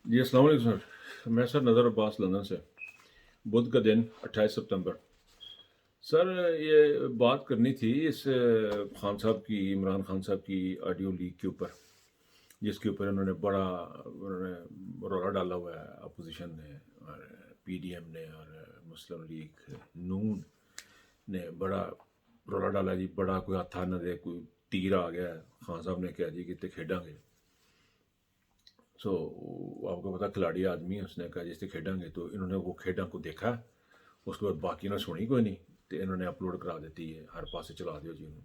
जी, अस्सलाम वालेकुम सर। मैं सर नज़र अब्बास लंदन से। बुध का दिन 28 सितंबर। सर ये बात करनी थी इस खान साहब की, इमरान खान साहब की ऑडियो लीक के ऊपर, जिसके ऊपर उन्होंने रौला डाला हुआ है अपोजिशन ने और पीडीएम ने और मुस्लिम लीग नून ने बड़ा रौला डाला जी। बड़ा कोई हथा ना दे, कोई तीर आ गया है। खान साहब ने कहा जी कि खेडांगे। आपको पता खिलाड़ी आदमी है, उसने कहा जैसे खेडांगे, तो इन्होंने वो खेडा को देखा। उसके बाद बाकी ने सुनी कोई नहीं, तो इन्होंने अपलोड करा देती है, हर पासे चला दिया जी उन्होंने।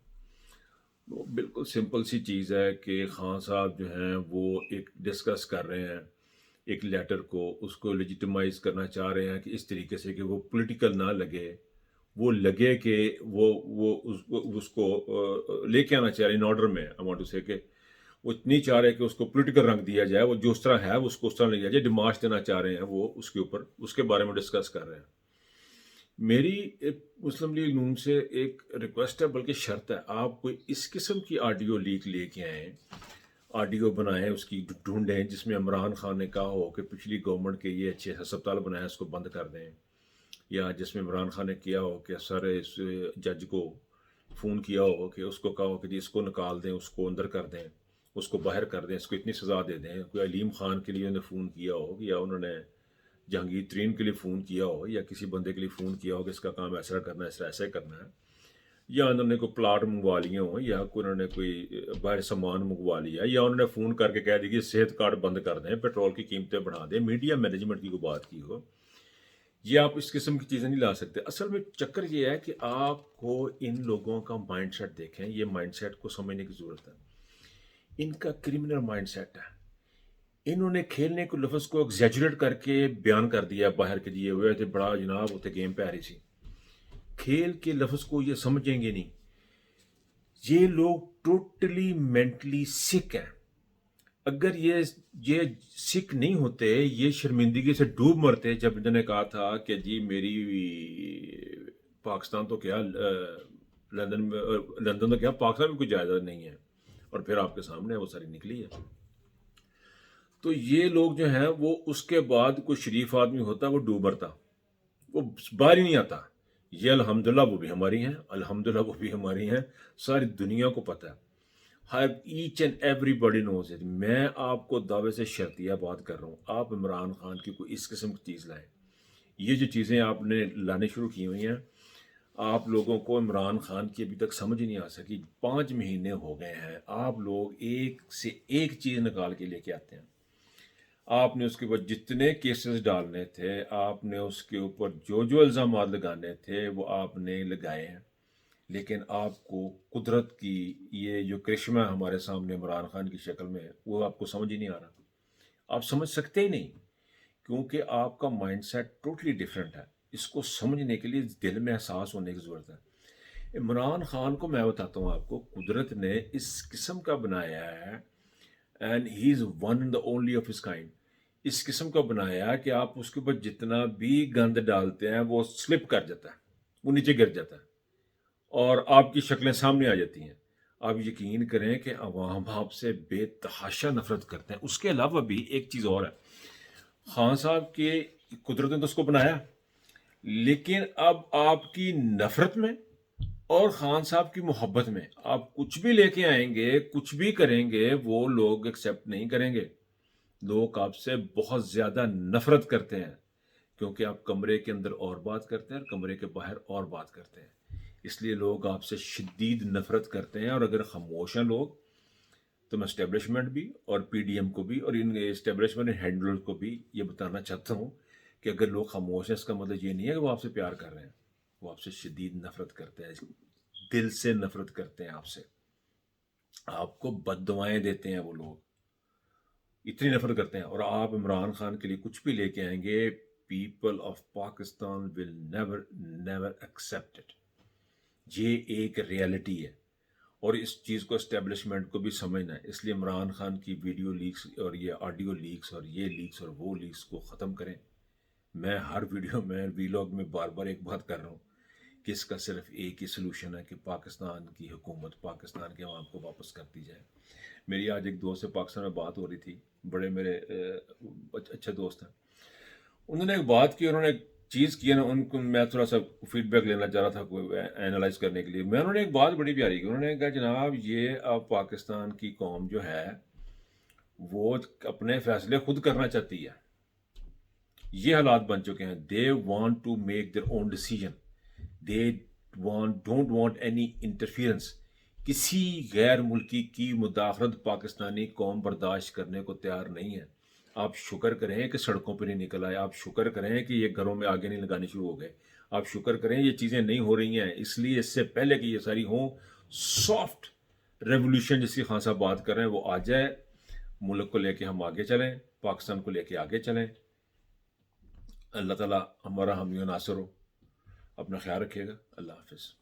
वो बिल्कुल सिंपल सी चीज़ है कि खान साहब जो हैं वो एक डिस्कस कर रहे हैं एक लेटर को, उसको लेजिटिमाइज करना चाह रहे हैं कि इस तरीके से कि वो पॉलिटिकल ना लगे, वो लगे कि वो उसको लेके आना चाह रहे इन ऑर्डर में। आई वांट टू से कि वो नहीं चाह रहे कि उसको पॉलिटिकल रंग दिया जाए, वो जो उस तरह है उसको उस तरह लिया जाए। डिमांड देना चाह रहे हैं वो, उसके ऊपर उसके बारे में डिस्कस कर रहे हैं। मेरी एक मुस्लिम लीग नून से एक रिक्वेस्ट है, बल्कि शर्त है, आप कोई इस किस्म की ऑडियो लीक लेके आए, ऑडियो बनाएं, उसकी ढूंढें जिसमें इमरान खान ने कहा हो कि पिछली गवर्नमेंट के ये अच्छे अस्पताल बनाए, उसको बंद कर दें, या जिसमें इमरान खान ने किया हो कि सर इस जज को फ़ोन किया हो कि उसको कहा हो कि जी इसको निकाल दें, उसको अंदर कर दें, उसको बाहर कर दें, इसको इतनी सज़ा दे दें। कोई अलीम खान के लिए उन्होंने फ़ोन किया हो, या उन्होंने जहांगीर तरीन के लिए फ़ोन किया हो, या किसी बंदे के लिए फ़ोन किया हो कि इसका काम ऐसा करना है, ऐसा ऐसे करना है, या उन्होंने कोई प्लाट मंगवा लिए हों, या कोई उन्होंने कोई बाहर सामान मंगवा लिया, या उन्होंने फ़ोन करके कह दी कि सेहत कार्ड बंद कर दें, पेट्रोल की कीमतें बढ़ा दें, मीडिया मैनेजमेंट की कोई बात की हो। ये आप इस किस्म की चीज़ें नहीं ला सकते। असल में चक्कर ये है कि आपको इन लोगों का माइंडसेट देखें, ये माइंडसेट को समझने की ज़रूरत है। इनका क्रिमिनल माइंडसेट है। इन्होंने खेलने को लफ्ज़ को एग्जैजुरेट करके बयान कर दिया बाहर के दिए हुए थे, बड़ा जनाब उतने गेम पे आ रही थी। खेल के लफ्ज़ को ये समझेंगे नहीं। ये लोग टोटली मेंटली सिक हैं। अगर ये सिक नहीं होते, ये शर्मिंदगी से डूब मरते जब इन्होंने कहा था कि जी मेरी पाकिस्तान तो क्या लंदन में, लंदन तो क्या पाकिस्तान में कोई जायदाद नहीं है, और फिर आपके सामने वो सारी निकली है। तो ये लोग जो हैं वो उसके बाद कोई शरीफ आदमी होता वो डूब मरता, वो बाहर ही नहीं आता। ये अल्हम्दुलिल्लाह वो भी हमारी हैं, अल्हम्दुलिल्लाह वो भी हमारी हैं, सारी दुनिया को पता है। हर each and everybody knows it. मैं आपको दावे से शर्तिया बात कर रहा हूँ, आप इमरान खान की कोई इस किस्म की चीज़ लाएं। ये जो चीज़ें आपने लाने शुरू की हुई हैं, आप लोगों को इमरान खान की अभी तक समझ ही नहीं आ सकी। 5 महीने हो गए हैं, आप लोग एक से एक चीज़ निकाल के लेके आते हैं। आपने उसके ऊपर जितने केसेस डालने थे, आपने उसके ऊपर जो जो इल्ज़ाम लगाने थे वो आपने लगाए हैं, लेकिन आपको कुदरत की ये जो करिश्मा है हमारे सामने इमरान खान की शक्ल में, वो आपको समझ ही नहीं आ रहा। आप समझ सकते ही नहीं, क्योंकि आपका माइंडसेट टोटली डिफरेंट है। इसको समझने के लिए दिल में एहसास होने की ज़रूरत है। इमरान खान को मैं बताता हूँ आपको, कुदरत ने इस किस्म का बनाया है, and he is one and the only of his kind. इस किस्म का बनाया है कि आप उसके ऊपर जितना भी गंद डालते हैं वो स्लिप कर जाता है, वो नीचे गिर जाता है, और आपकी शक्लें सामने आ जाती हैं। आप यकीन करें कि अवाम आपसे बेतहाशा नफरत करते हैं। उसके अलावा भी एक चीज़ और है, खान साहब के कुदरत ने तो उसको बनाया, लेकिन अब आपकी नफरत में और खान साहब की मोहब्बत में आप कुछ भी लेके आएंगे, कुछ भी करेंगे, वो लोग एक्सेप्ट नहीं करेंगे। लोग आपसे बहुत ज़्यादा नफरत करते हैं, क्योंकि आप कमरे के अंदर और बात करते हैं और कमरे के बाहर और बात करते हैं। इसलिए लोग आपसे शदीद नफरत करते हैं। और अगर खामोश हैं लोग, तो मैं इस्टेब्लिशमेंट भी और पीडीएम को भी और इन इस्टेब्लिशमेंट हैंडलर को भी ये बताना चाहता हूँ कि अगर लोग खामोश हैं, इसका मतलब ये नहीं है कि वो आपसे प्यार कर रहे हैं। वो आपसे शदीद नफरत करते हैं, दिल से नफरत करते हैं आपसे, आपको बद्दुआएं देते हैं वो लोग, इतनी नफरत करते हैं। और आप इमरान खान के लिए कुछ भी लेके आएंगे, people of Pakistan will never never accept it. ये एक रियलिटी है, और इस चीज़ को एस्टेब्लिशमेंट को भी समझना है। इसलिए इमरान खान की वीडियो लीक्स और ये ऑडियो लीक्स और ये लीक्स और वो लीक्स को ख़त्म करें। मैं हर वीडियो में वीलॉग में बार बार एक बात कर रहा हूँ कि इसका सिर्फ एक ही सलूशन है कि पाकिस्तान की हुकूमत पाकिस्तान के अवाम को वापस कर दी जाए। मेरी आज एक दोस्त से पाकिस्तान में बात हो रही थी, बड़े मेरे اچھے دوست ہیں. انہوں نے ایک بات کی, انہوں نے ایک چیز کی نا, ان کو میں تھوڑا سا فیڈ بیک لینا چاہ رہا تھا کوئی اینالائز کرنے کے لیے. انہوں نے ایک بات بڑی پیاری کی, انہوں نے کہا جناب یہ اب پاکستان کی قوم جو ہے وہ اپنے فیصلے خود کرنا چاہتی ہے. یہ حالات بن چکے ہیں. They want to make their own decision. They don't want any interference. کسی غیر ملکی کی مداخلت پاکستانی قوم برداشت کرنے کو تیار نہیں ہے. آپ شکر کریں کہ سڑکوں پہ نہیں نکل آئے. آپ شکر کریں کہ یہ گھروں میں آگے نہیں لگانے شروع ہو گئے. آپ شکر کریں یہ چیزیں نہیں ہو رہی ہیں. اس لیے اس سے پہلے کہ یہ ساری ہوں, سافٹ ریولیوشن جس کی خان صاحب بات کر رہے ہیں وہ آ جائے. ملک کو لے کے ہم آگے چلیں, پاکستان کو لے کے آگے چلیں. اللہ تعالیٰ ہمارا حامی و ناصر ہو. اپنا خیال رکھیے گا. اللہ حافظ.